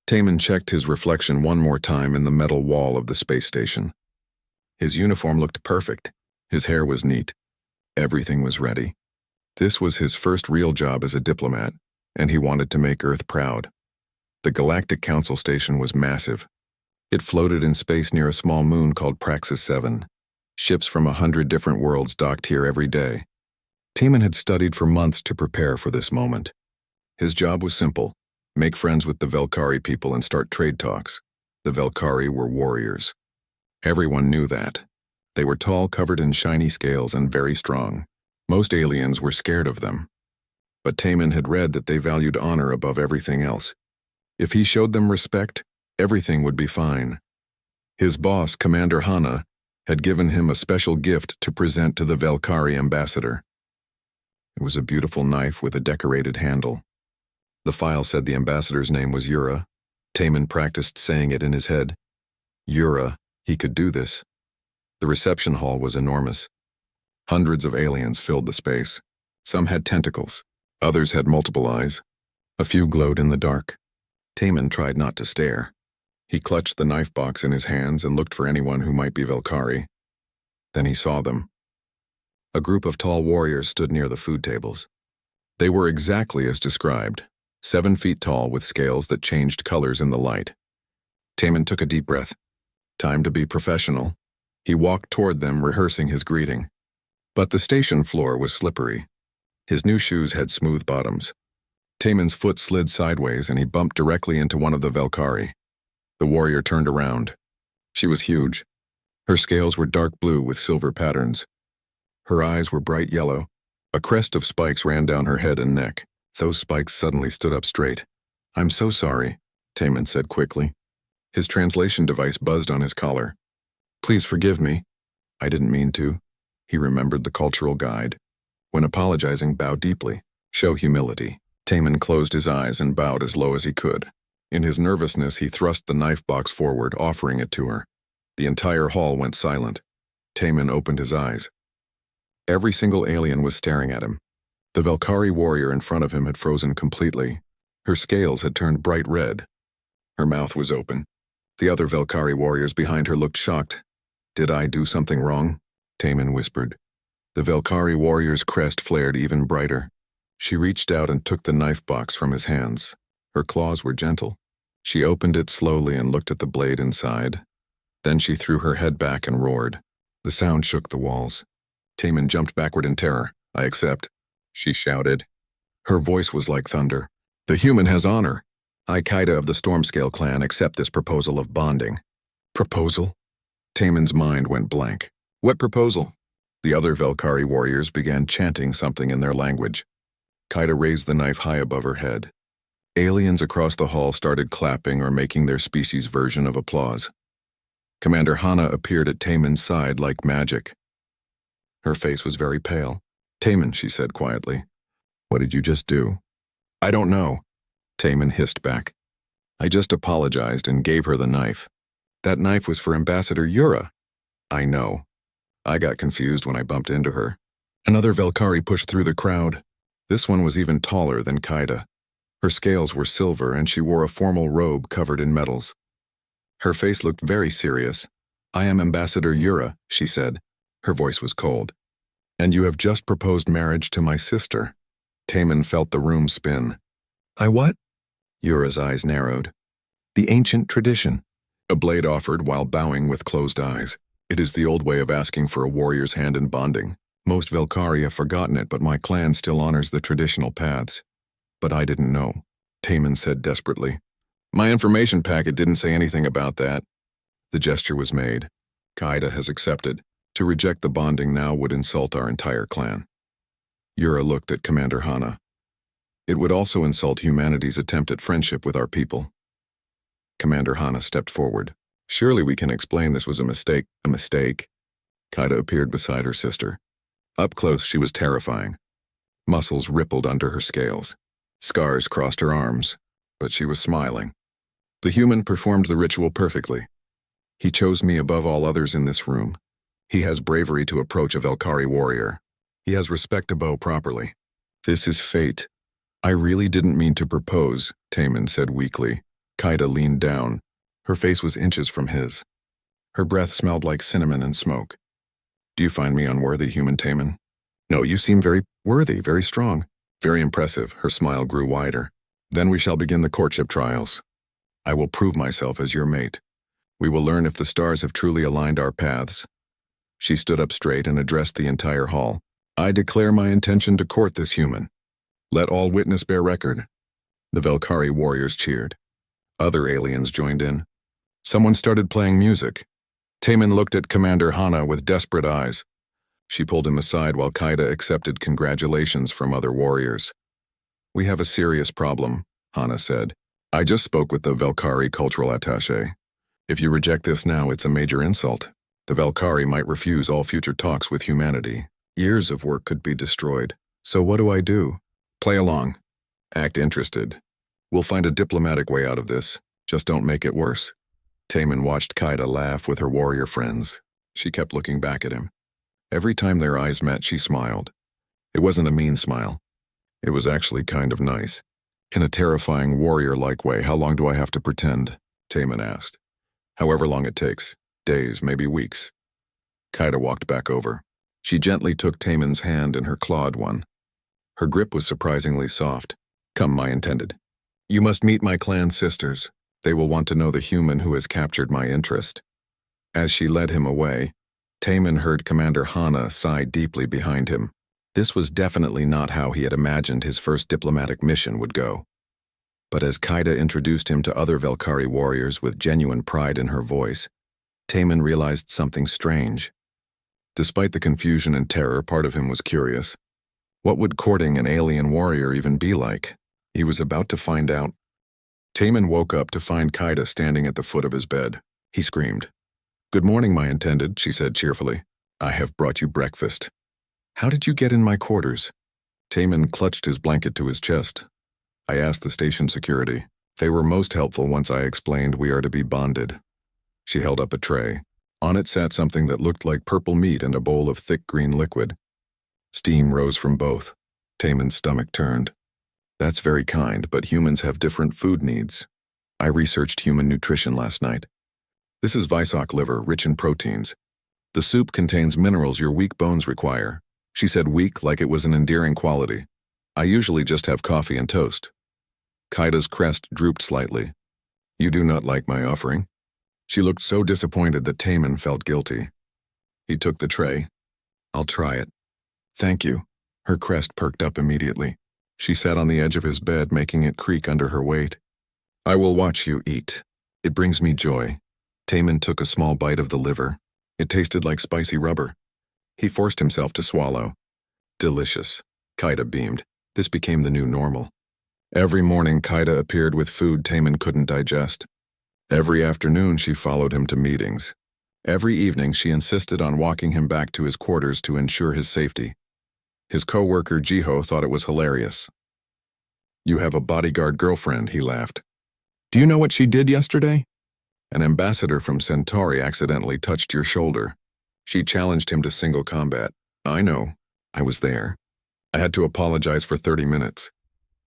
Taman checked his reflection one more time in the metal wall of the space station. His uniform looked perfect. His hair was neat. Everything was ready. This was his first real job as a diplomat, and he wanted to make Earth proud. The Galactic Council station was massive. It floated in space near a small moon called Praxis 7. Ships from 100 different worlds docked here every day. Taman had studied for months to prepare for this moment. His job was simple: make friends with the Velkari people and start trade talks. The Velkari were warriors. Everyone knew that. They were tall, covered in shiny scales, and very strong. Most aliens were scared of them. But Taman had read that they valued honor above everything else. If he showed them respect, everything would be fine. His boss, Commander Hana, had given him a special gift to present to the Velkari ambassador. It was a beautiful knife with a decorated handle. The file said the ambassador's name was Yura. Taman practiced saying it in his head. Yura, he could do this. The reception hall was enormous. Hundreds of aliens filled the space. Some had tentacles. Others had multiple eyes. A few glowed in the dark. Taman tried not to stare. He clutched the knife box in his hands and looked for anyone who might be Velkari. Then he saw them. A group of tall warriors stood near the food tables. They were exactly as described, 7 feet tall with scales that changed colors in the light. Taman took a deep breath. Time to be professional. He walked toward them, rehearsing his greeting. But the station floor was slippery. His new shoes had smooth bottoms. Taman's foot slid sideways and he bumped directly into one of the Velkari. The warrior turned around. She was huge. Her scales were dark blue with silver patterns. Her eyes were bright yellow. A crest of spikes ran down her head and neck. Those spikes suddenly stood up straight. "I'm so sorry," Taman said quickly. His translation device buzzed on his collar. "Please forgive me. I didn't mean to." He remembered the cultural guide. When apologizing, bow deeply. Show humility. Taman closed his eyes and bowed as low as he could. In his nervousness, he thrust the knife box forward, offering it to her. The entire hall went silent. Taman opened his eyes. Every single alien was staring at him. The Velkari warrior in front of him had frozen completely. Her scales had turned bright red. Her mouth was open. The other Velkari warriors behind her looked shocked. "Did I do something wrong?" Taman whispered. The Velkari warrior's crest flared even brighter. She reached out and took the knife box from his hands. Her claws were gentle. She opened it slowly and looked at the blade inside. Then she threw her head back and roared. The sound shook the walls. Taman jumped backward in terror. "I accept," she shouted. Her voice was like thunder. "The human has honor. I, Kaida of the Stormscale clan, accept this proposal of bonding." "Proposal?" Taman's mind went blank. "What proposal?" The other Velkari warriors began chanting something in their language. Kaida raised the knife high above her head. Aliens across the hall started clapping or making their species' version of applause. Commander Hana appeared at Taman's side like magic. Her face was very pale. "Taman," she said quietly, "what did you just do?" "I don't know," Taman hissed back. "I just apologized and gave her the knife. That knife was for Ambassador Yura." "I know. I got confused when I bumped into her." Another Velkari pushed through the crowd. This one was even taller than Kaida. Her scales were silver and she wore a formal robe covered in metals. Her face looked very serious. "I am Ambassador Yura," she said. Her voice was cold. "And you have just proposed marriage to my sister." Taman felt the room spin. "I what?" Yura's eyes narrowed. "The ancient tradition," a blade offered while bowing with closed eyes. "It is the old way of asking for a warrior's hand in bonding. Most Velkari have forgotten it, but my clan still honors the traditional paths." "But I didn't know," Taman said desperately. "My information packet didn't say anything about that." The gesture was made. "Kaida has accepted. To reject the bonding now would insult our entire clan." Yura looked at Commander Hana. "It would also insult humanity's attempt at friendship with our people." Commander Hana stepped forward. "Surely we can explain this was a mistake." "A mistake?" Kaida appeared beside her sister. Up close, she was terrifying. Muscles rippled under her scales. Scars crossed her arms, but she was smiling. "The human performed the ritual perfectly. He chose me above all others in this room. He has bravery to approach a Velkari warrior. He has respect to bow properly. This is fate." "I really didn't mean to propose," Taman said weakly. Kaida leaned down. Her face was inches from his. Her breath smelled like cinnamon and smoke. Do you find me unworthy, human Taman? No, you seem very worthy, very strong. Very impressive. Her smile grew wider. Then we shall begin the courtship trials. I will prove myself as your mate. We will learn if the stars have truly aligned our paths. She stood up straight and addressed the entire hall. I declare my intention to court this human. Let all witness bear record. The Velkari warriors cheered. Other aliens joined in. Someone started playing music. Taman looked at Commander Hana with desperate eyes. She pulled him aside while Kaida accepted congratulations from other warriors. We have a serious problem, Hana said. I just spoke with the Velkari cultural attaché. If you reject this now, it's a major insult. The Velkari might refuse all future talks with humanity. Years of work could be destroyed. So what do I do? Play along. Act interested. We'll find a diplomatic way out of this. Just don't make it worse. Taman watched Kaida laugh with her warrior friends. She kept looking back at him. Every time their eyes met, she smiled. It wasn't a mean smile. It was actually kind of nice. In a terrifying warrior-like way. How long do I have to pretend? Taman asked. However long it takes. Days, maybe weeks. Kaida walked back over. She gently took Taman's hand in her clawed one. Her grip was surprisingly soft. Come, my intended. You must meet my clan sisters. They will want to know the human who has captured my interest. As she led him away, Taman heard Commander Hana sigh deeply behind him. This was definitely not how he had imagined his first diplomatic mission would go. But as Kaida introduced him to other Velkari warriors with genuine pride in her voice, Taman realized something strange. Despite the confusion and terror, part of him was curious. What would courting an alien warrior even be like? He was about to find out. Taman woke up to find Kaida standing at the foot of his bed. He screamed. Good morning, my intended, she said cheerfully. I have brought you breakfast. How did you get in my quarters? Taman clutched his blanket to his chest. I asked the station security. They were most helpful once I explained we are to be bonded. She held up a tray. On it sat something that looked like purple meat and a bowl of thick green liquid. Steam rose from both. Taman's stomach turned. That's very kind, but humans have different food needs. I researched human nutrition last night. This is Visoc liver, rich in proteins. The soup contains minerals your weak bones require. She said weak like it was an endearing quality. I usually just have coffee and toast. Kaida's crest drooped slightly. You do not like my offering? She looked so disappointed that Taman felt guilty. He took the tray. I'll try it. Thank you. Her crest perked up immediately. She sat on the edge of his bed, making it creak under her weight. I will watch you eat. It brings me joy. Taman took a small bite of the liver. It tasted like spicy rubber. He forced himself to swallow. Delicious. Kaida beamed. This became the new normal. Every morning, Kaida appeared with food Taman couldn't digest. Every afternoon, she followed him to meetings. Every evening, she insisted on walking him back to his quarters to ensure his safety. His co-worker Jiho thought it was hilarious. You have a bodyguard girlfriend, he laughed. Do you know what she did yesterday? An ambassador from Centauri accidentally touched your shoulder. She challenged him to single combat. I know. I was there. I had to apologize for 30 minutes.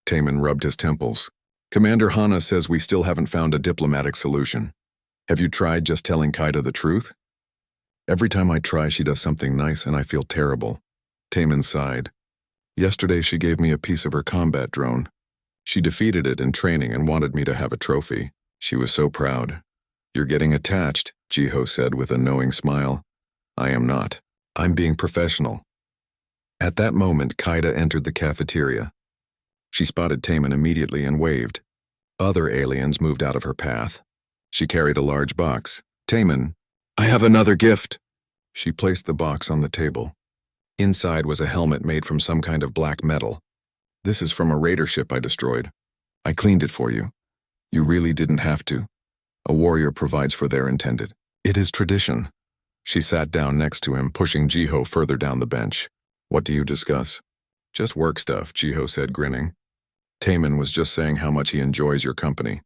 Taman rubbed his temples. Commander Hana says we still haven't found a diplomatic solution. Have you tried just telling Kaida the truth? Every time I try, she does something nice and I feel terrible. Taman sighed. Yesterday she gave me a piece of her combat drone. She defeated it in training and wanted me to have a trophy. She was so proud. You're getting attached, Jiho said with a knowing smile. I am not. I'm being professional. At that moment, Kaida entered the cafeteria. She spotted Taman immediately and waved. Other aliens moved out of her path. She carried a large box. Taman, I have another gift. She placed the box on the table. Inside was a helmet made from some kind of black metal. This is from a raider ship I destroyed. I cleaned it for you. You really didn't have to. A warrior provides for their intended. It is tradition. She sat down next to him, pushing Jiho further down the bench. What do you discuss? Just work stuff, Jiho said, grinning. Taman was just saying how much he enjoys your company.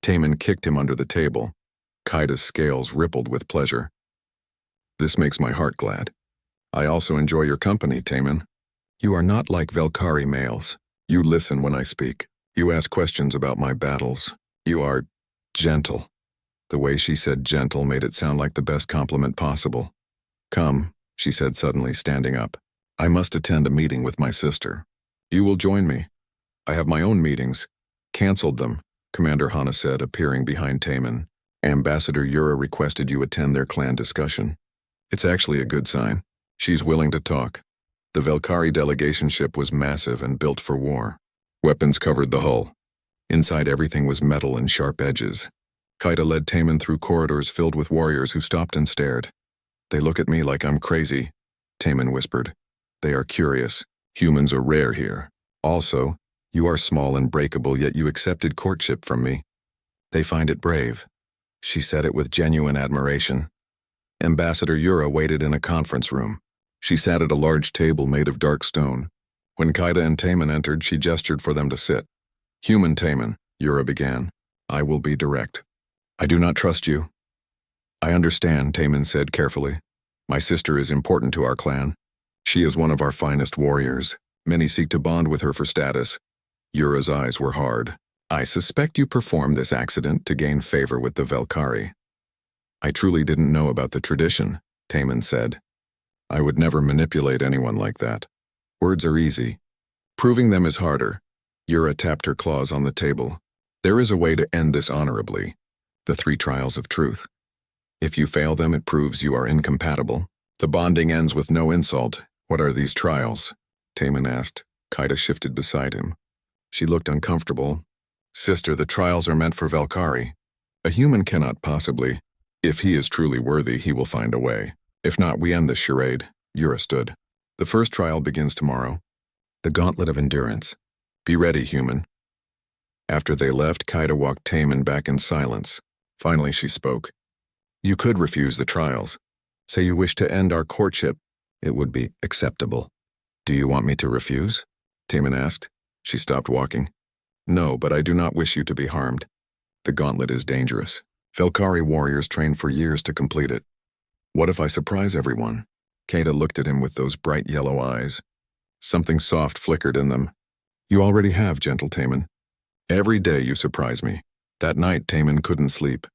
Taman kicked him under the table. Kaida's scales rippled with pleasure. This makes my heart glad. I also enjoy your company, Taman. You are not like Velkari males. You listen when I speak. You ask questions about my battles. You are gentle. The way she said gentle made it sound like the best compliment possible. Come, she said suddenly, standing up. I must attend a meeting with my sister. You will join me. I have my own meetings. Cancelled them, Commander Hana said, appearing behind Taman. Ambassador Yura requested you attend their clan discussion. It's actually a good sign. She's willing to talk. The Velkari delegation ship was massive and built for war. Weapons covered the hull. Inside, everything was metal and sharp edges. Kaida led Taman through corridors filled with warriors who stopped and stared. They look at me like I'm crazy, Taman whispered. They are curious. Humans are rare here. Also, you are small and breakable, yet you accepted courtship from me. They find it brave. She said it with genuine admiration. Ambassador Yura waited in a conference room. She sat at a large table made of dark stone. When Kaida and Taman entered, she gestured for them to sit. Human Taman, Yura began. I will be direct. I do not trust you. I understand, Taman said carefully. My sister is important to our clan. She is one of our finest warriors. Many seek to bond with her for status. Yura's eyes were hard. I suspect you performed this accident to gain favor with the Velkari. I truly didn't know about the tradition, Taman said. I would never manipulate anyone like that. Words are easy. Proving them is harder. Yura tapped her claws on the table. There is a way to end this honorably. The 3 trials of truth. If you fail them, it proves you are incompatible. The bonding ends with no insult. What are these trials? Taman asked. Kaida shifted beside him. She looked uncomfortable. Sister, the trials are meant for Velkari. A human cannot possibly. If he is truly worthy, he will find a way. If not, we end this charade. Yura stood. The first trial begins tomorrow. The Gauntlet of Endurance. Be ready, human. After they left, Kaida walked Taman back in silence. Finally, she spoke. You could refuse the trials. Say you wish to end our courtship. It would be acceptable. Do you want me to refuse? Taman asked. She stopped walking. No, but I do not wish you to be harmed. The gauntlet is dangerous. Velkari warriors train for years to complete it. What if I surprise everyone? Kaida looked at him with those bright yellow eyes. Something soft flickered in them. You already have, gentle Taman. Every day you surprise me. That night, Taman couldn't sleep.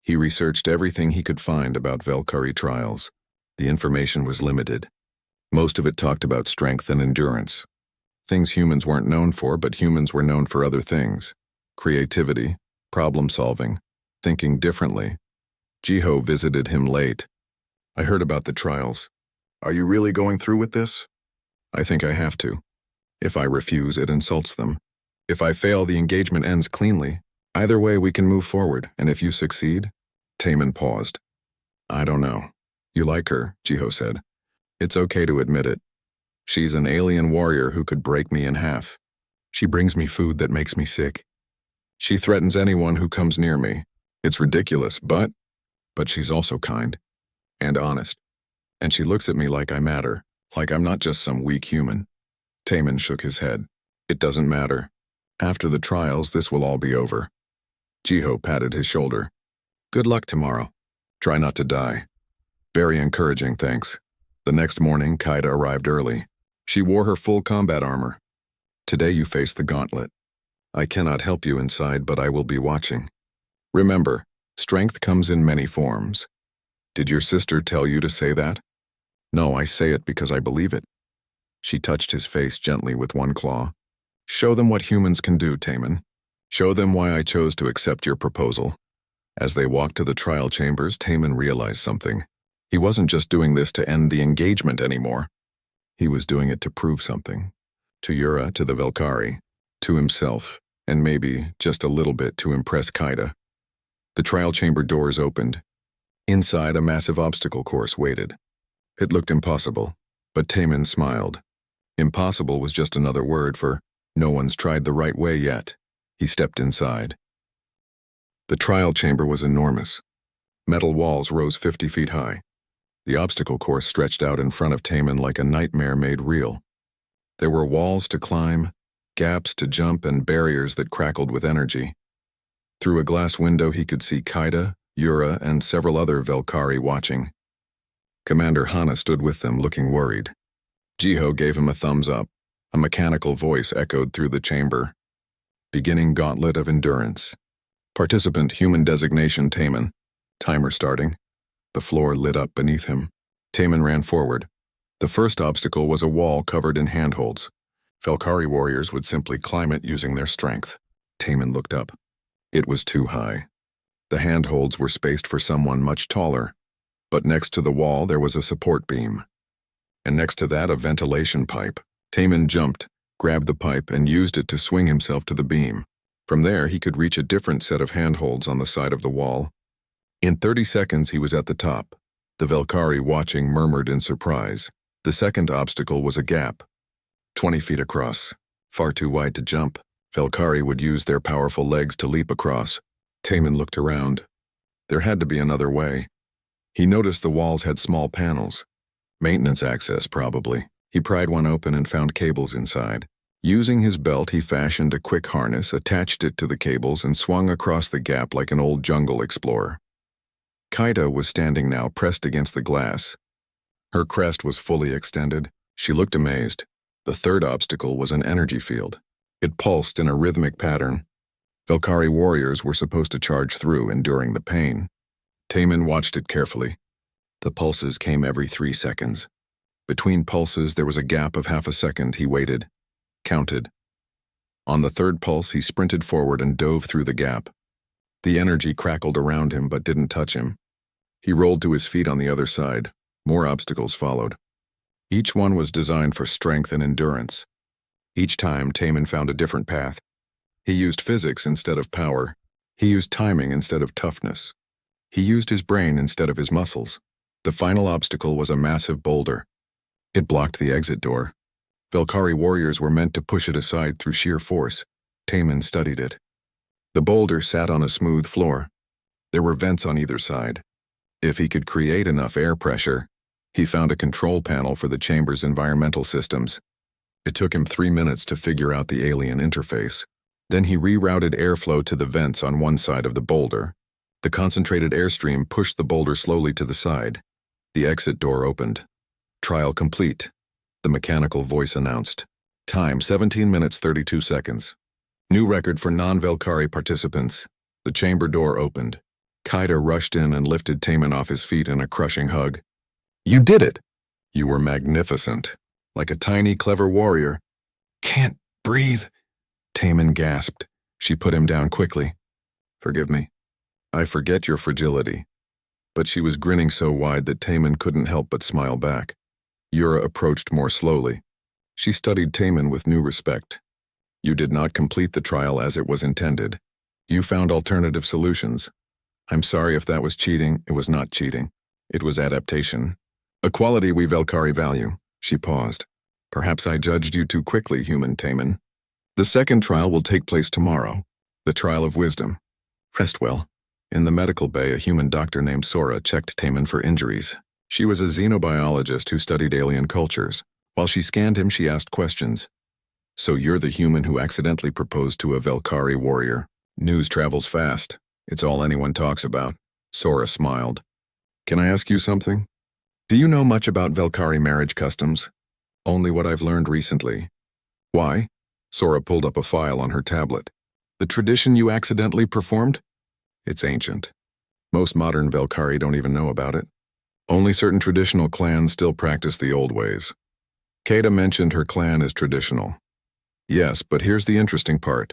He researched everything he could find about Velkari trials. The information was limited. Most of it talked about strength and endurance. Things humans weren't known for, but humans were known for other things. Creativity, problem-solving, thinking differently. Jiho visited him late. I heard about the trials. Are you really going through with this? I think I have to. If I refuse, it insults them. If I fail, the engagement ends cleanly. Either way, we can move forward, and if you succeed? Taman paused. I don't know. You like her, Jiho said. It's okay to admit it. She's an alien warrior who could break me in half. She brings me food that makes me sick. She threatens anyone who comes near me. It's ridiculous, but she's also kind and honest. And she looks at me like I matter, like I'm not just some weak human. Taman shook his head. It doesn't matter. After the trials, this will all be over. Jiho patted his shoulder. Good luck tomorrow. Try not to die. Very encouraging, thanks. The next morning, Kaida arrived early. She wore her full combat armor. Today you face the gauntlet. I cannot help you inside, but I will be watching. Remember, strength comes in many forms. Did your sister tell you to say that? No, I say it because I believe it. She touched his face gently with one claw. Show them what humans can do, Taman. Show them why I chose to accept your proposal. As they walked to the trial chambers, Taman realized something. He wasn't just doing this to end the engagement anymore. He was doing it to prove something. To Yura, to the Velkari, to himself, and maybe just a little bit to impress Kaida. The trial chamber doors opened. Inside, a massive obstacle course waited. It looked impossible, but Taman smiled. Impossible was just another word for no one's tried the right way yet. He stepped inside. The trial chamber was enormous. Metal walls rose 50 feet high. The obstacle course stretched out in front of Taman like a nightmare made real. There were walls to climb, gaps to jump, and barriers that crackled with energy. Through a glass window he could see Kaida, Yura, and several other Velkari watching. Commander Hana stood with them, looking worried. Jiho gave him a thumbs up. A mechanical voice echoed through the chamber. Beginning Gauntlet of Endurance. Participant human designation Taman. Timer starting. The floor lit up beneath him. Taman ran forward. The first obstacle was a wall covered in handholds. Velkhari warriors would simply climb it using their strength. Taman looked up. It was too high. The handholds were spaced for someone much taller, but next to the wall there was a support beam. And next to that a ventilation pipe. Taman jumped, grabbed the pipe, and used it to swing himself to the beam. From there he could reach a different set of handholds on the side of the wall. In 30 seconds he was at the top. The Velkhari watching murmured in surprise. The second obstacle was a gap. 20 feet across. Far too wide to jump. Velkhari would use their powerful legs to leap across. Taman looked around. There had to be another way. He noticed the walls had small panels. Maintenance access, probably. He pried one open and found cables inside. Using his belt, he fashioned a quick harness, attached it to the cables, and swung across the gap like an old jungle explorer. Kaida was standing now, pressed against the glass. Her crest was fully extended. She looked amazed. The third obstacle was an energy field. It pulsed in a rhythmic pattern. Velkhari warriors were supposed to charge through, enduring the pain. Taman watched it carefully. The pulses came every 3 seconds. Between pulses there was a gap of half a second. He waited, counted. On the third pulse he sprinted forward and dove through the gap. The energy crackled around him but didn't touch him. He rolled to his feet on the other side. More obstacles followed. Each one was designed for strength and endurance. Each time, Taman found a different path. He used physics instead of power. He used timing instead of toughness. He used his brain instead of his muscles. The final obstacle was a massive boulder. It blocked the exit door. Velkhari warriors were meant to push it aside through sheer force. Taman studied it. The boulder sat on a smooth floor. There were vents on either side. If he could create enough air pressure, he found a control panel for the chamber's environmental systems. It took him 3 minutes to figure out the alien interface. Then he rerouted airflow to the vents on one side of the boulder. The concentrated airstream pushed the boulder slowly to the side. The exit door opened. Trial complete, the mechanical voice announced. Time 17 minutes 32 seconds. New record for non-Velkhari participants. The chamber door opened. Kaida rushed in and lifted Taman off his feet in a crushing hug. You did it! You were magnificent. Like a tiny, clever warrior. Can't breathe, Taman gasped. She put him down quickly. Forgive me. I forget your fragility. But she was grinning so wide that Taman couldn't help but smile back. Yura approached more slowly. She studied Taman with new respect. You did not complete the trial as it was intended. You found alternative solutions. I'm sorry if that was cheating. It was not cheating. It was adaptation. A quality we Velkhari value. She paused. Perhaps I judged you too quickly, human Taman. The second trial will take place tomorrow. The trial of wisdom. Rest well. In the medical bay, a human doctor named Sora checked Taman for injuries. She was a xenobiologist who studied alien cultures. While she scanned him, she asked questions. So you're the human who accidentally proposed to a Velkhari warrior. News travels fast. It's all anyone talks about. Sora smiled. Can I ask you something? Do you know much about Velkhari marriage customs? Only what I've learned recently. Why? Sora pulled up a file on her tablet. The tradition you accidentally performed? It's ancient. Most modern Velkhari don't even know about it. Only certain traditional clans still practice the old ways. Kaida mentioned her clan is traditional. Yes, but here's the interesting part.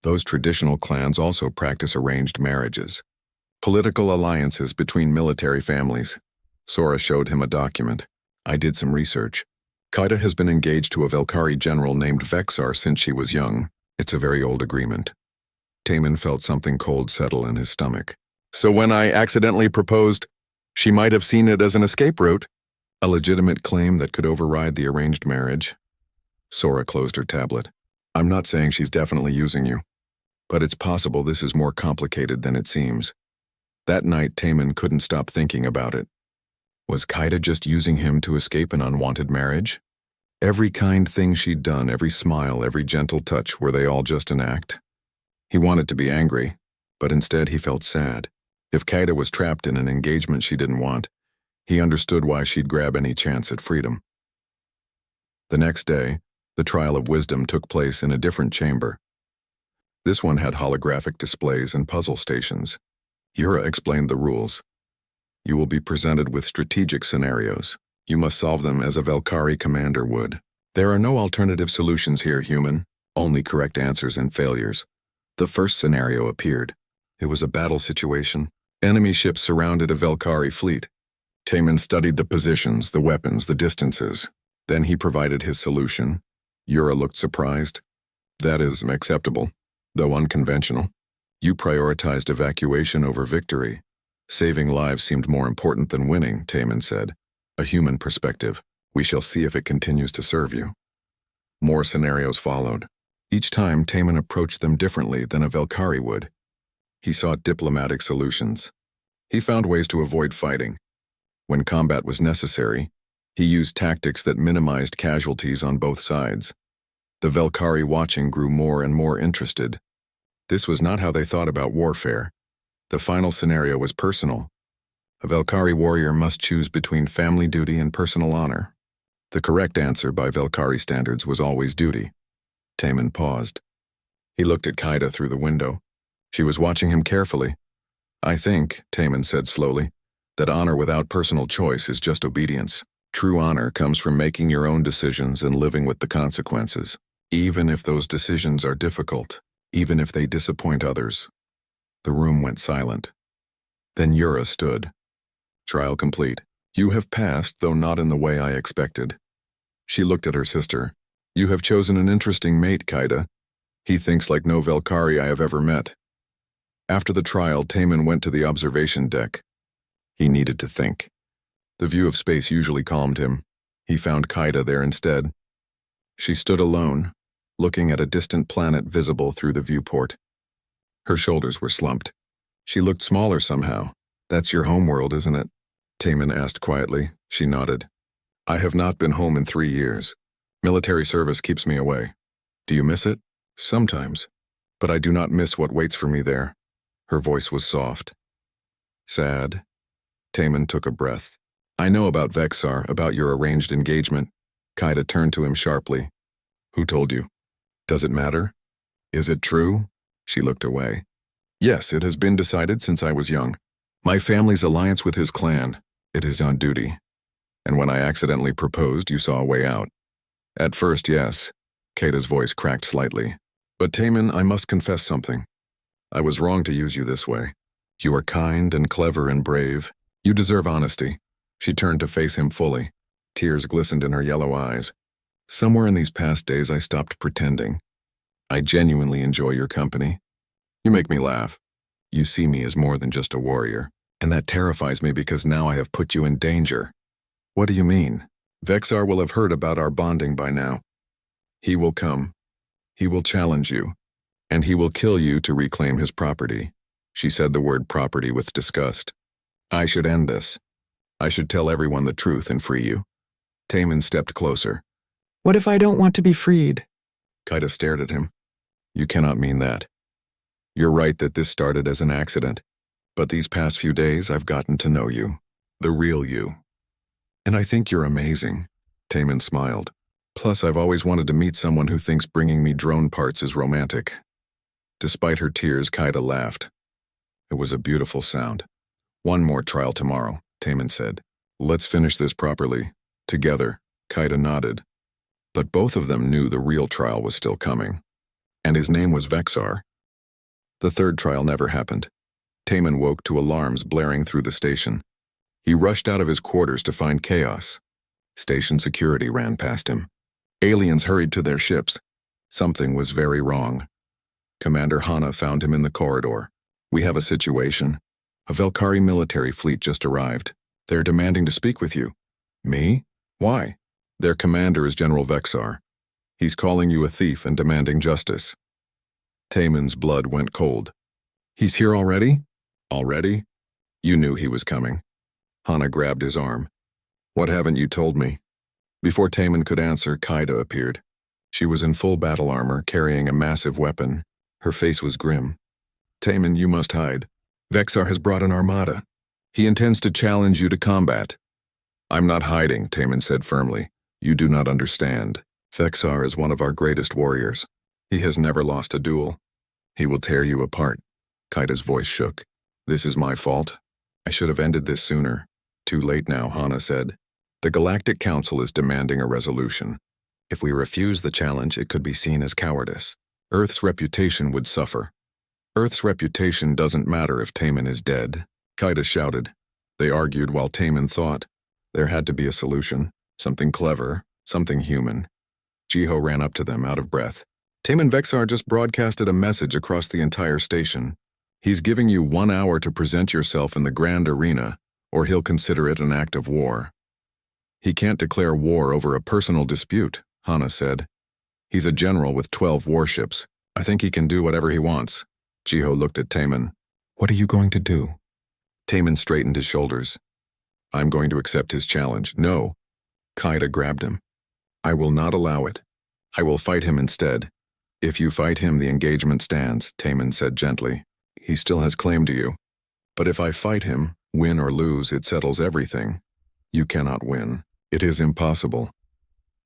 Those traditional clans also practice arranged marriages. Political alliances between military families. Sora showed him a document. I did some research. Kaida has been engaged to a Velkhari general named Vexar since she was young. It's a very old agreement. Taman felt something cold settle in his stomach. So when I accidentally proposed, she might have seen it as an escape route? A legitimate claim that could override the arranged marriage. Sora closed her tablet. I'm not saying she's definitely using you, but it's possible this is more complicated than it seems. That night, Taman couldn't stop thinking about it. Was Kaida just using him to escape an unwanted marriage? Every kind thing she'd done, every smile, every gentle touch, were they all just an act? He wanted to be angry, but instead he felt sad. If Kaida was trapped in an engagement she didn't want, he understood why she'd grab any chance at freedom. The next day, the trial of wisdom took place in a different chamber. This one had holographic displays and puzzle stations. Yura explained the rules. You will be presented with strategic scenarios. You must solve them as a Valkyrie commander would. There are no alternative solutions here, human. Only correct answers and failures. The first scenario appeared. It was a battle situation. Enemy ships surrounded a Valkyrie fleet. Taman studied the positions, the weapons, the distances. Then he provided his solution. Yura looked surprised. That is acceptable, though unconventional. You prioritized evacuation over victory. Saving lives seemed more important than winning, Taman said. A human perspective. We shall see if it continues to serve you. More scenarios followed. Each time, Taman approached them differently than a Valkyrie would. He sought diplomatic solutions. He found ways to avoid fighting. When combat was necessary, he used tactics that minimized casualties on both sides. The Valkyrie watching grew more and more interested. This was not how they thought about warfare. The final scenario was personal. A Valkyrie warrior must choose between family duty and personal honor. The correct answer by Valkyrie standards was always duty. Taman paused. He looked at Kaida through the window. She was watching him carefully. I think, Taman said slowly, that honor without personal choice is just obedience. True honor comes from making your own decisions and living with the consequences, even if those decisions are difficult, even if they disappoint others. The room went silent. Then Yura stood. Trial complete. You have passed, though not in the way I expected. She looked at her sister. You have chosen an interesting mate, Kaida. He thinks like no Valkyrie I have ever met. After the trial, Taman went to the observation deck. He needed to think. The view of space usually calmed him. He found Kaida there instead. She stood alone, looking at a distant planet visible through the viewport. Her shoulders were slumped. She looked smaller somehow. That's your homeworld, isn't it? Taman asked quietly. She nodded. I have not been home in 3 years. Military service keeps me away. Do you miss it? Sometimes. But I do not miss what waits for me there. Her voice was soft. Sad. Taman took a breath. I know about Vexar, about your arranged engagement. Kaida turned to him sharply. Who told you? Does it matter? Is it true? She looked away. Yes, it has been decided since I was young. My family's alliance with his clan. It is on duty. And when I accidentally proposed, you saw a way out. At first, yes. Kaida's voice cracked slightly. But Taman, I must confess something. I was wrong to use you this way. You are kind and clever and brave. You deserve honesty. She turned to face him fully. Tears glistened in her yellow eyes. Somewhere in these past days I stopped pretending. I genuinely enjoy your company. You make me laugh. You see me as more than just a warrior. And that terrifies me because now I have put you in danger. What do you mean? Vexar will have heard about our bonding by now. He will come. He will challenge you. And he will kill you to reclaim his property. She said the word property with disgust. I should end this. I should tell everyone the truth and free you. Taman stepped closer. What if I don't want to be freed? Kaida stared at him. You cannot mean that. You're right that this started as an accident. But these past few days I've gotten to know you. The real you. And I think you're amazing. Taman smiled. Plus I've always wanted to meet someone who thinks bringing me drone parts is romantic. Despite her tears, Kaida laughed. It was a beautiful sound. One more trial tomorrow, Taman said. Let's finish this properly. Together, Kaida nodded. But both of them knew the real trial was still coming. And his name was Vexar. The third trial never happened. Taman woke to alarms blaring through the station. He rushed out of his quarters to find chaos. Station security ran past him. Aliens hurried to their ships. Something was very wrong. Commander Hana found him in the corridor. We have a situation. A Valkyrie military fleet just arrived. They're demanding to speak with you. Me? Why? Their commander is General Vexar. He's calling you a thief and demanding justice. Taman's blood went cold. He's here already? Already? You knew he was coming. Hana grabbed his arm. What haven't you told me? Before Taman could answer, Kaida appeared. She was in full battle armor, carrying a massive weapon. Her face was grim. Taman, you must hide. Vexar has brought an armada. He intends to challenge you to combat. I'm not hiding, Taman said firmly. You do not understand. Vexar is one of our greatest warriors. He has never lost a duel. He will tear you apart. Kaida's voice shook. This is my fault. I should have ended this sooner. Too late now, Hana said. The Galactic Council is demanding a resolution. If we refuse the challenge, it could be seen as cowardice. Earth's reputation would suffer. Earth's reputation doesn't matter if Taman is dead, Kaida shouted. They argued while Taman thought. There had to be a solution, something clever, something human. Jiho ran up to them, out of breath. Taman Vexar just broadcasted a message across the entire station. He's giving you 1 hour to present yourself in the grand arena, or he'll consider it an act of war. He can't declare war over a personal dispute, Hana said. He's a general with 12 warships. I think he can do whatever he wants. Jiho looked at Taman. What are you going to do? Taman straightened his shoulders. I'm going to accept his challenge. No. Kaida grabbed him. I will not allow it. I will fight him instead. If you fight him, the engagement stands, Taman said gently. He still has claim to you. But if I fight him, win or lose, it settles everything. You cannot win. It is impossible.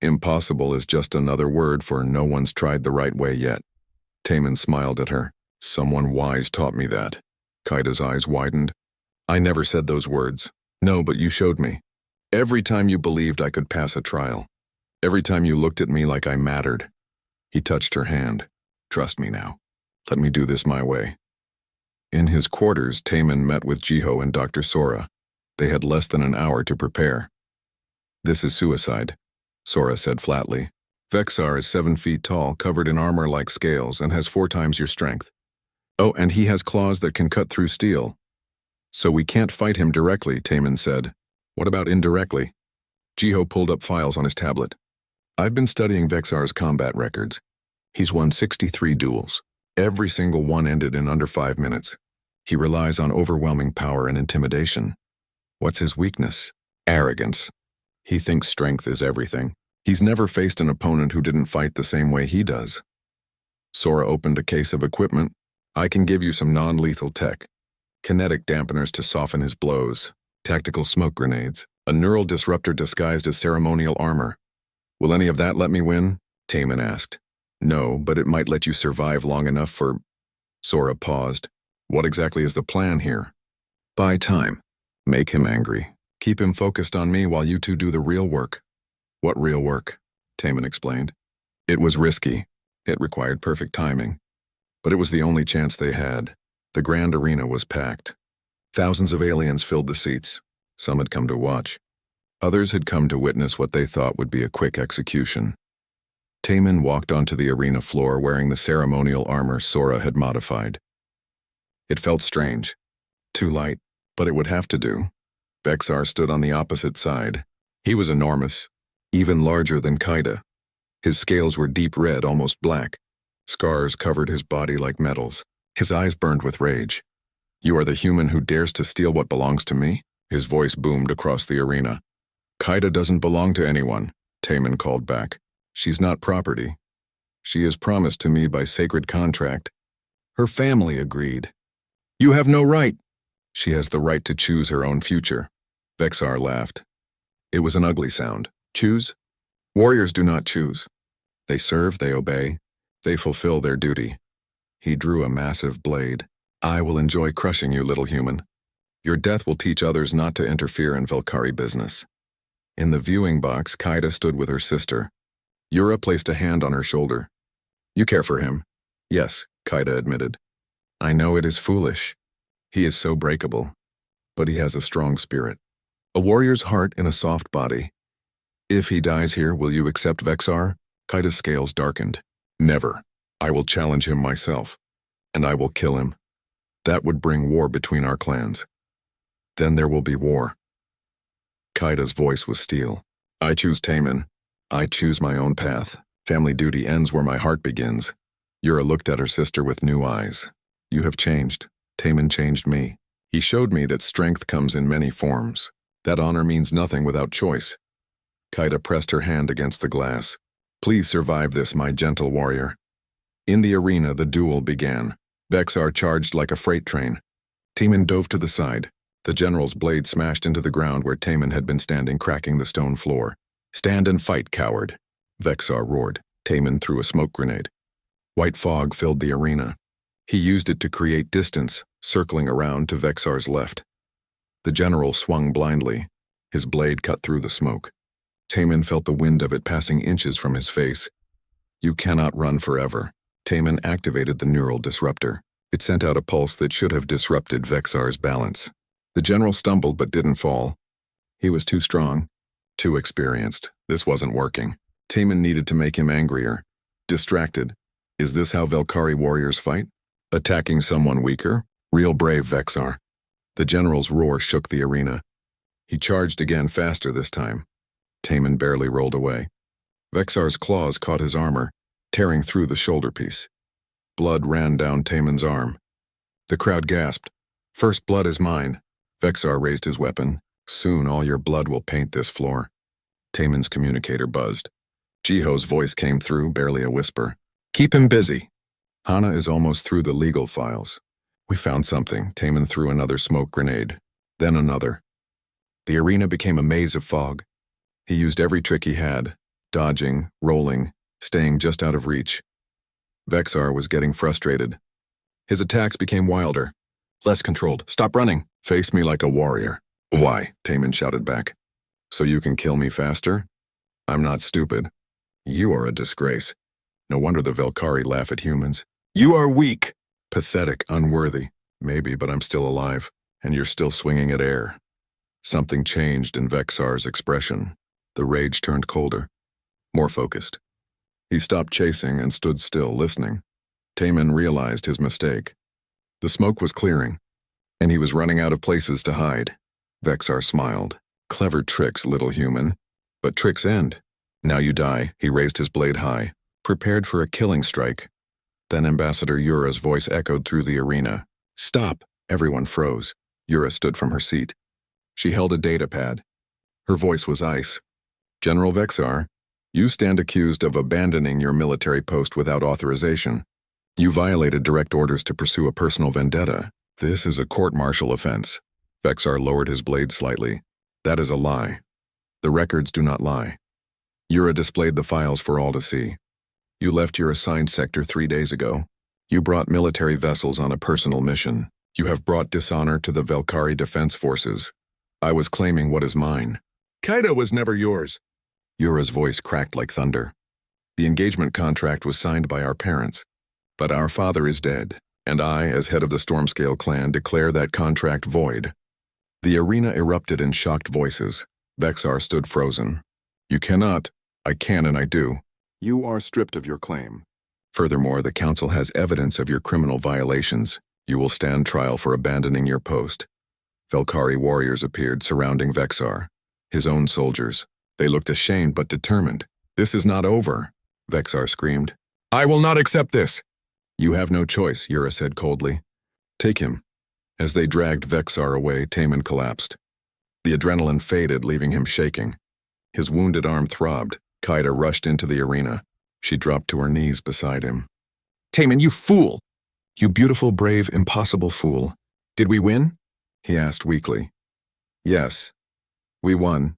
Impossible is just another word for no one's tried the right way yet. Taman smiled at her. Someone wise taught me that. Kaida's eyes widened. I never said those words. No, but you showed me. Every time you believed I could pass a trial. Every time you looked at me like I mattered. He touched her hand. Trust me now. Let me do this my way. In his quarters, Taman met with Jiho and Dr. Sora. They had less than an hour to prepare. This is suicide, Sora said flatly. Vexar is 7 feet tall, covered in armor like scales, and has 4 times your strength. Oh, and he has claws that can cut through steel. So we can't fight him directly, Taman said. What about indirectly? Jiho pulled up files on his tablet. I've been studying Vexar's combat records. He's won 63 duels. Every single one ended in under 5 minutes. He relies on overwhelming power and intimidation. What's his weakness? Arrogance. He thinks strength is everything. He's never faced an opponent who didn't fight the same way he does. Sora opened a case of equipment. I can give you some non-lethal tech. Kinetic dampeners to soften his blows. Tactical smoke grenades. A neural disruptor disguised as ceremonial armor. Will any of that let me win? Taman asked. No, but it might let you survive long enough for... Sora paused. What exactly is the plan here? Buy time. Make him angry. Keep him focused on me while you two do the real work. What real work? Taman explained. It was risky. It required perfect timing. But it was the only chance they had. The grand arena was packed. Thousands of aliens filled the seats. Some had come to watch. Others had come to witness what they thought would be a quick execution. Taman walked onto the arena floor wearing the ceremonial armor Sora had modified. It felt strange. Too light, but it would have to do. Vexar stood on the opposite side. He was enormous, even larger than Kaida. His scales were deep red, almost black. Scars covered his body like metals. His eyes burned with rage. You are the human who dares to steal what belongs to me? His voice boomed across the arena. Kaida doesn't belong to anyone, Taman called back. She's not property. She is promised to me by sacred contract. Her family agreed. You have no right. She has the right to choose her own future. Vexar laughed. It was an ugly sound. Choose? Warriors do not choose. They serve, they obey, they fulfill their duty. He drew a massive blade. I will enjoy crushing you, little human. Your death will teach others not to interfere in Velkari business. In the viewing box, Kaida stood with her sister. Yura placed a hand on her shoulder. You care for him? Yes, Kaida admitted. I know it is foolish. He is so breakable. But he has a strong spirit. A warrior's heart in a soft body. If he dies here, will you accept Vexar? Kaida's scales darkened. Never. I will challenge him myself. And I will kill him. That would bring war between our clans. Then there will be war. Kaida's voice was steel. I choose Taman. I choose my own path. Family duty ends where my heart begins. Yura looked at her sister with new eyes. You have changed. Taman changed me. He showed me that strength comes in many forms. That honor means nothing without choice. Kaida pressed her hand against the glass. Please survive this, my gentle warrior. In the arena, the duel began. Vexar charged like a freight train. Taman dove to the side. The general's blade smashed into the ground where Taman had been standing, cracking the stone floor. Stand and fight, coward. Vexar roared. Taman threw a smoke grenade. White fog filled the arena. He used it to create distance, circling around to Vexar's left. The general swung blindly. His blade cut through the smoke. Taman felt the wind of it passing inches from his face. You cannot run forever. Taman activated the neural disruptor. It sent out a pulse that should have disrupted Vexar's balance. The general stumbled but didn't fall. He was too strong, too experienced. This wasn't working. Taman needed to make him angrier. Distracted. Is this how Velkhari warriors fight? Attacking someone weaker? Real brave, Vexar. The general's roar shook the arena. He charged again, faster this time. Taman barely rolled away. Vexar's claws caught his armor, tearing through the shoulder piece. Blood ran down Taman's arm. The crowd gasped. First blood is mine. Vexar raised his weapon. Soon all your blood will paint this floor. Taman's communicator buzzed. Jiho's voice came through, barely a whisper. Keep him busy. Hana is almost through the legal files. We found something. Taman threw another smoke grenade. Then another. The arena became a maze of fog. He used every trick he had, dodging, rolling, staying just out of reach. Vexar was getting frustrated. His attacks became wilder, less controlled. Stop running. Face me like a warrior. Why? Taman shouted back. So you can kill me faster? I'm not stupid. You are a disgrace. No wonder the Velkhari laugh at humans. You are weak. Pathetic, unworthy. Maybe, but I'm still alive, and you're still swinging at air. Something changed in Vexar's expression. The rage turned colder, more focused. He stopped chasing and stood still, listening. Taman realized his mistake. The smoke was clearing, and he was running out of places to hide. Vexar smiled. Clever tricks, little human. But tricks end. Now you die. He raised his blade high, prepared for a killing strike. Then Ambassador Yura's voice echoed through the arena. Stop! Everyone froze. Yura stood from her seat. She held a data pad. Her voice was ice. General Vexar, you stand accused of abandoning your military post without authorization. You violated direct orders to pursue a personal vendetta. This is a court-martial offense. Vexar lowered his blade slightly. That is a lie. The records do not lie. Yura displayed the files for all to see. You left your assigned sector 3 days ago. You brought military vessels on a personal mission. You have brought dishonor to the Velkhari Defense Forces. I was claiming what is mine. Kaida was never yours. Yura's voice cracked like thunder. The engagement contract was signed by our parents. But our father is dead, and I, as head of the Stormscale clan, declare that contract void. The arena erupted in shocked voices. Vexar stood frozen. You cannot. I can and I do. You are stripped of your claim. Furthermore, the council has evidence of your criminal violations. You will stand trial for abandoning your post. Velkhari warriors appeared, surrounding Vexar. His own soldiers. They looked ashamed but determined. This is not over, Vexar screamed. I will not accept this. You have no choice, Yura said coldly. Take him. As they dragged Vexar away, Taman collapsed. The adrenaline faded, leaving him shaking. His wounded arm throbbed. Kaida rushed into the arena. She dropped to her knees beside him. Taman, you fool! You beautiful, brave, impossible fool. Did we win? He asked weakly. Yes. We won.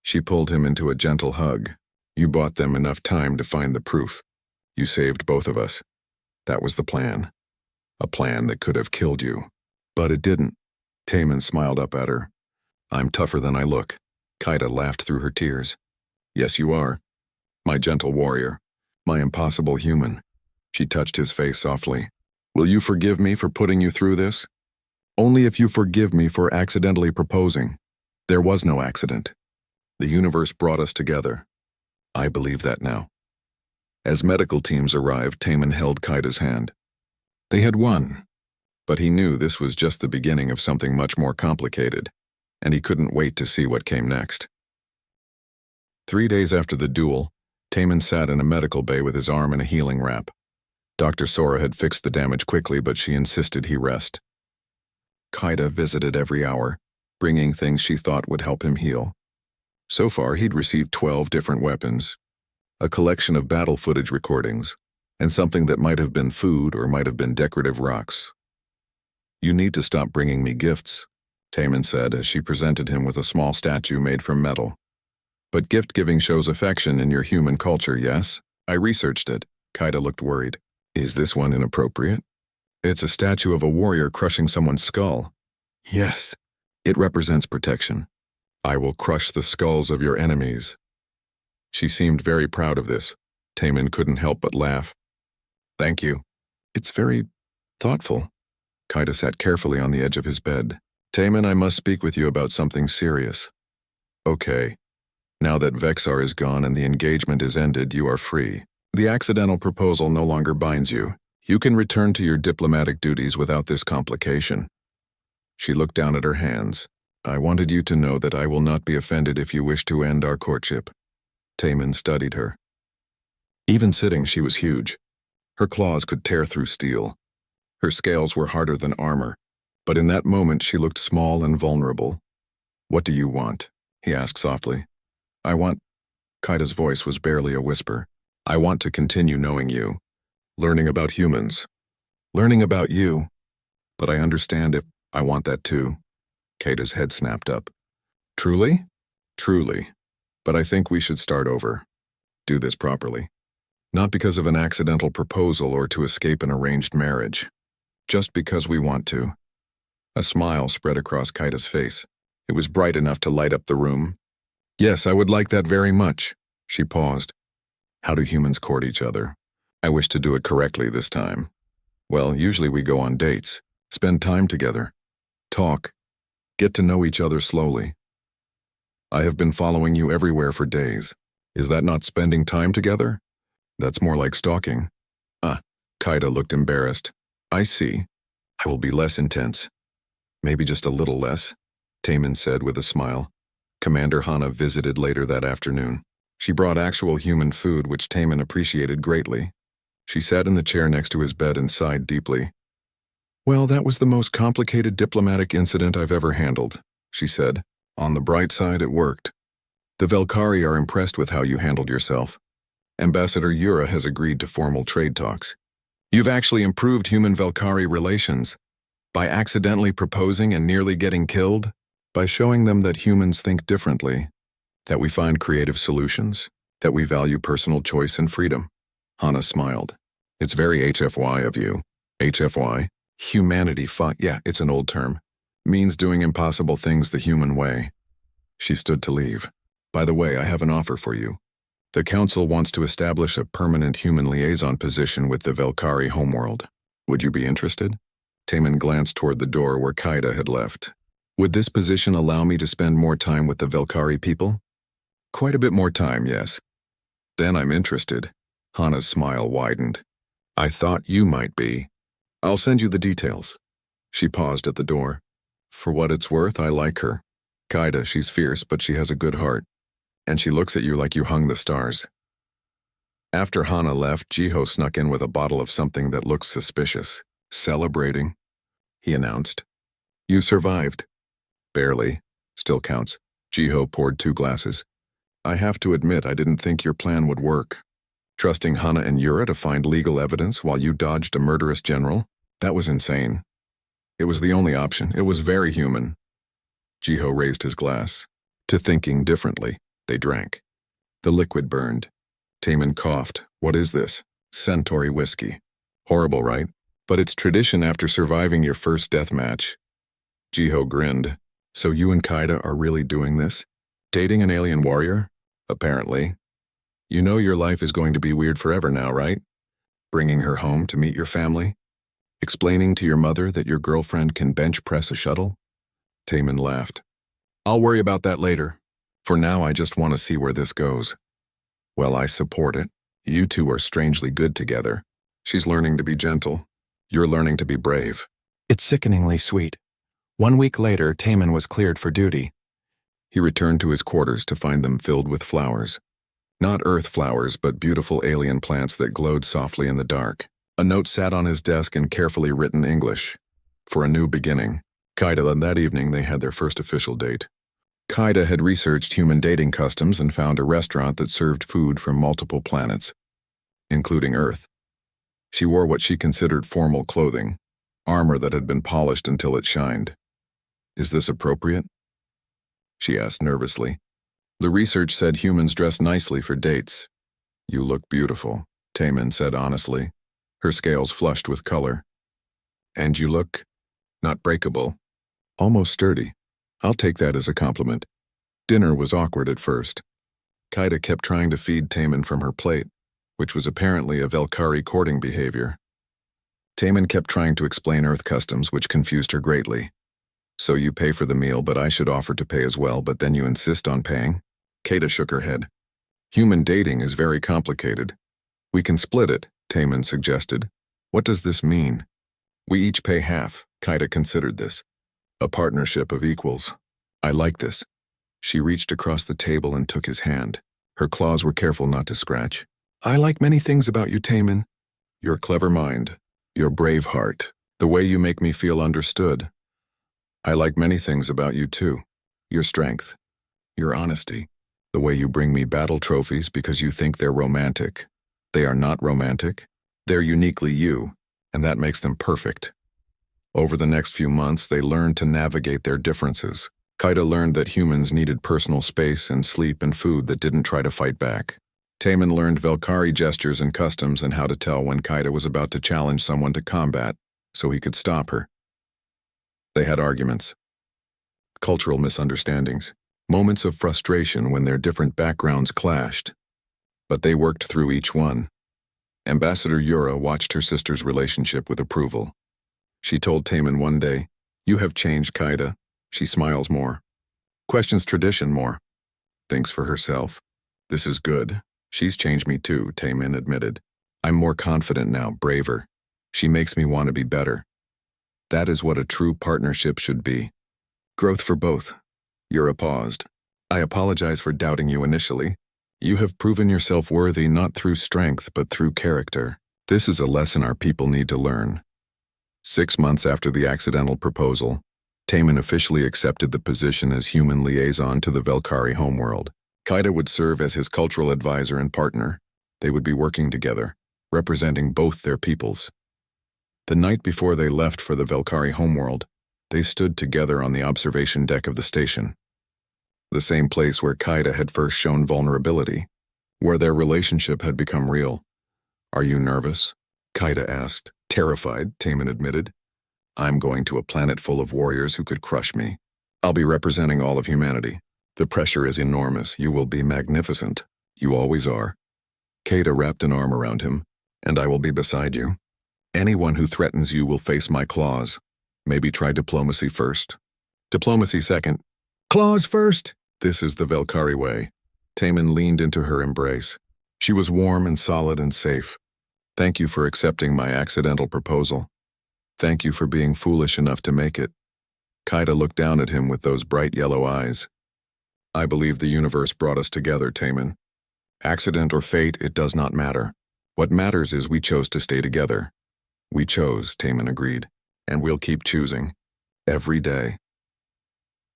She pulled him into a gentle hug. You bought them enough time to find the proof. You saved both of us. That was the plan. A plan that could have killed you. But it didn't. Taman smiled up at her. I'm tougher than I look. Kaida laughed through her tears. Yes, you are. My gentle warrior. My impossible human. She touched his face softly. Will you forgive me for putting you through this? Only if you forgive me for accidentally proposing. There was no accident. The universe brought us together. I believe that now. As medical teams arrived, Taman held Kaida's hand. They had won, but he knew this was just the beginning of something much more complicated, and he couldn't wait to see what came next. 3 days after the duel, Taman sat in a medical bay with his arm in a healing wrap. Dr. Sora had fixed the damage quickly, but she insisted he rest. Kaida visited every hour, bringing things she thought would help him heal. So far, he'd received 12 different weapons, a collection of battle footage recordings, and something that might have been food or might have been decorative rocks. You need to stop bringing me gifts, Taman said as she presented him with a small statue made from metal. But gift-giving shows affection in your human culture, yes? I researched it. Kaida looked worried. Is this one inappropriate? It's a statue of a warrior crushing someone's skull. Yes, it represents protection. I will crush the skulls of your enemies. She seemed very proud of this. Taman couldn't help but laugh. Thank you. It's very thoughtful. Kaida sat carefully on the edge of his bed. Taman, I must speak with you about something serious. Okay. Now that Vexar is gone and the engagement is ended, you are free. The accidental proposal no longer binds you. You can return to your diplomatic duties without this complication. She looked down at her hands. I wanted you to know that I will not be offended if you wish to end our courtship. Taman studied her. Even sitting, she was huge. Her claws could tear through steel. Her scales were harder than armor, but in that moment she looked small and vulnerable. What do you want? He asked softly. I want... Kaida's voice was barely a whisper. I want to continue knowing you. Learning about humans. Learning about you. But I understand if I want that too. Kaida's head snapped up. Truly? Truly. But I think we should start over. Do this properly. Not because of an accidental proposal or to escape an arranged marriage. Just because we want to. A smile spread across Kaida's face. It was bright enough to light up the room. Yes, I would like that very much. She paused. How do humans court each other? I wish to do it correctly this time. Well, usually we go on dates, spend time together, talk, get to know each other slowly. I have been following you everywhere for days. Is that not spending time together? That's more like stalking. Kaida looked embarrassed. I see. I will be less intense. Maybe just a little less, Taman said with a smile. Commander Hana visited later that afternoon. She brought actual human food, which Taman appreciated greatly. She sat in the chair next to his bed and sighed deeply. Well, that was the most complicated diplomatic incident I've ever handled, she said. On the bright side, it worked. The Velkari are impressed with how you handled yourself. Ambassador Yura has agreed to formal trade talks. You've actually improved human-Velkari relations. By accidentally proposing and nearly getting killed? By showing them that humans think differently. That we find creative solutions. That we value personal choice and freedom. Hana smiled. It's very HFY of you. HFY? Humanity yeah, it's an old term. Means doing impossible things the human way. She stood to leave. By the way, I have an offer for you. The Council wants to establish a permanent human liaison position with the Velkari homeworld. Would you be interested? Taman glanced toward the door where Kaida had left. Would this position allow me to spend more time with the Velkari people? Quite a bit more time, yes. Then I'm interested. Hana's smile widened. I thought you might be. I'll send you the details. She paused at the door. For what it's worth, I like her. Kaida, she's fierce, but she has a good heart. And she looks at you like you hung the stars. After Hana left, Jiho snuck in with a bottle of something that looked suspicious. Celebrating, he announced. You survived. Barely. Still counts. Jiho poured 2 glasses. I have to admit, I didn't think your plan would work. Trusting Hana and Yura to find legal evidence while you dodged a murderous general? That was insane. It was the only option. It was very human. Jiho raised his glass. To thinking differently, they drank. The liquid burned. Taman coughed. What is this? Centauri whiskey. Horrible, right? But it's tradition after surviving your first death match. Jiho grinned. So you and Kaida are really doing this? Dating an alien warrior? Apparently. You know your life is going to be weird forever now, right? Bringing her home to meet your family? Explaining to your mother that your girlfriend can bench press a shuttle? Taman laughed. I'll worry about that later. For now, I just want to see where this goes. Well, I support it. You two are strangely good together. She's learning to be gentle. You're learning to be brave. It's sickeningly sweet. 1 week later, Taman was cleared for duty. He returned to his quarters to find them filled with flowers. Not earth flowers, but beautiful alien plants that glowed softly in the dark. A note sat on his desk in carefully written English. For a new beginning. Kaida, and that evening they had their first official date. Kaida had researched human dating customs and found a restaurant that served food from multiple planets, including Earth. She wore what she considered formal clothing, armor that had been polished until it shined. Is this appropriate? She asked nervously. The research said humans dress nicely for dates. You look beautiful, Taman said honestly. Her scales flushed with color. And you look not breakable, almost sturdy. I'll take that as a compliment. Dinner was awkward at first. Kaida kept trying to feed Taman from her plate, which was apparently a Velkari courting behavior. Taman kept trying to explain Earth customs, which confused her greatly. So you pay for the meal, but I should offer to pay as well, but then you insist on paying? Kaida shook her head. Human dating is very complicated. We can split it, Taman suggested. What does this mean? We each pay half. Kaida considered this. A partnership of equals. I like this. She reached across the table and took his hand. Her claws were careful not to scratch. I like many things about you, Taman. Your clever mind, your brave heart, the way you make me feel understood. I like many things about you too. Your strength, your honesty, the way you bring me battle trophies because you think they're romantic. They are not romantic. They're uniquely you, and that makes them perfect. Over the next few months, they learned to navigate their differences. Kaida learned that humans needed personal space and sleep and food that didn't try to fight back. Taman learned Velkari gestures and customs and how to tell when Kaida was about to challenge someone to combat, so he could stop her. They had arguments, cultural misunderstandings, moments of frustration when their different backgrounds clashed. But they worked through each one. Ambassador Yura watched her sister's relationship with approval. She told Taman one day, "You have changed, Kaida." She smiles more. Questions tradition more. Thinks for herself. This is good. She's changed me too, Taman admitted. I'm more confident now, braver. She makes me want to be better. That is what a true partnership should be. Growth for both. Yura paused. I apologize for doubting you initially. You have proven yourself worthy not through strength but through character. This is a lesson our people need to learn. 6 months after the accidental proposal, Taman officially accepted the position as human liaison to the Velkari homeworld. Kaida would serve as his cultural advisor and partner. They would be working together, representing both their peoples. The night before they left for the Velkari homeworld, they stood together on the observation deck of the station. The same place where Kaida had first shown vulnerability, where their relationship had become real. Are you nervous? Kaida asked. Terrified, Taman admitted. I'm going to a planet full of warriors who could crush me. I'll be representing all of humanity. The pressure is enormous. You will be magnificent. You always are. Kaida wrapped an arm around him. And I will be beside you. Anyone who threatens you will face my claws. Maybe try diplomacy first. Diplomacy second. Claws first! This is the Velkari way. Taman leaned into her embrace. She was warm and solid and safe. Thank you for accepting my accidental proposal. Thank you for being foolish enough to make it. Kaida looked down at him with those bright yellow eyes. I believe the universe brought us together, Taman. Accident or fate, it does not matter. What matters is we chose to stay together. We chose, Taman agreed, and we'll keep choosing. Every day.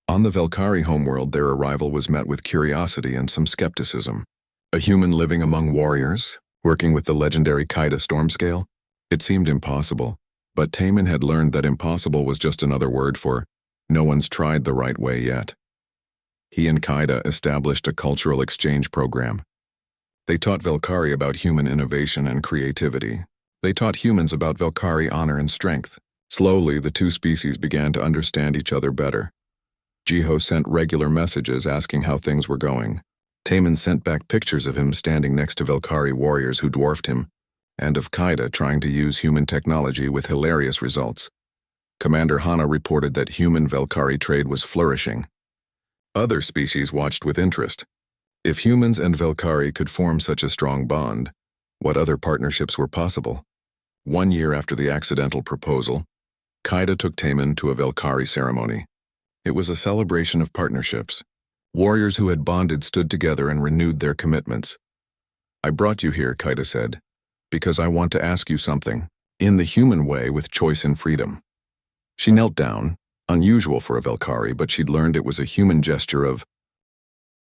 On the Velkari homeworld, their arrival was met with curiosity and some skepticism. A human living among warriors, working with the legendary Kaida stormscale? It seemed impossible, but Taman had learned that impossible was just another word for no one's tried the right way yet. He and Kaida established a cultural exchange program. They taught Velkari about human innovation and creativity. They taught humans about Velkari honor and strength. Slowly, the two species began to understand each other better. Jiho sent regular messages asking how things were going. Taman sent back pictures of him standing next to Velkari warriors who dwarfed him, and of Kaida trying to use human technology with hilarious results. Commander Hana reported that human-Velkari trade was flourishing. Other species watched with interest. If humans and Velkari could form such a strong bond, what other partnerships were possible? 1 year after the accidental proposal, Kaida took Taman to a Velkari ceremony. It was a celebration of partnerships. Warriors who had bonded stood together and renewed their commitments. I brought you here, Kaida said, because I want to ask you something, in the human way with choice and freedom. She knelt down, unusual for a Velkari, but she'd learned it was a human gesture of